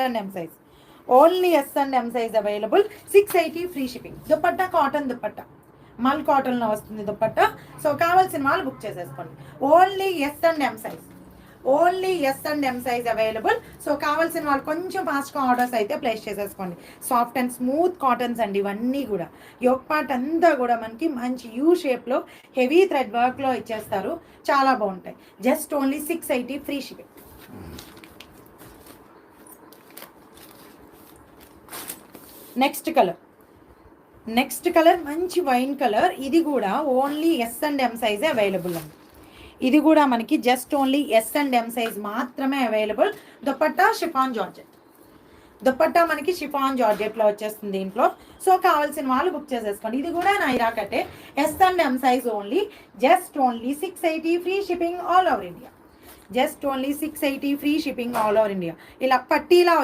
And M size, only S and M size available. 680 free shipping. Dupatta cotton dupatta, mul కాటన్లో వస్తుంది dupatta. So కావాల్సిన వాళ్ళు book చేసేసుకోండి. Only S and M size, only S and M size available. So కావాల్సిన వాళ్ళు కొంచెం ఫాస్ట్గా ఆర్డర్స్ అయితే ప్లేస్ చేసేసుకోండి. సాఫ్ట్ అండ్ స్మూత్ కాటన్స్ అండి ఇవన్నీ కూడా. యోక్ పార్ట్ అంతా కూడా మనకి మంచి యూ షేప్లో హెవీ థ్రెడ్ వర్క్లో ఇచ్చేస్తారు, చాలా బాగుంటాయి. Just only 680 free shipping. Next colour మంచి వైన్ కలర్. ఇది కూడా ఓన్లీ ఎస్ అండ్ ఎం సైజే అవైలబుల్ అండి. ఇది కూడా మనకి just only S and M size మాత్రమే available. Dupatta chiffon georgette, dupatta మనకి షిఫాన్ జార్జెట్లో వచ్చేస్తుంది దీంట్లో. సో కావాల్సిన వాళ్ళు బుక్ చేసేసుకోండి. ఇది కూడా నైరా కట్టే, S and M size only. Just only 680 free shipping all over India. Just only 680 free shipping all over India. ఇలా పట్టీలా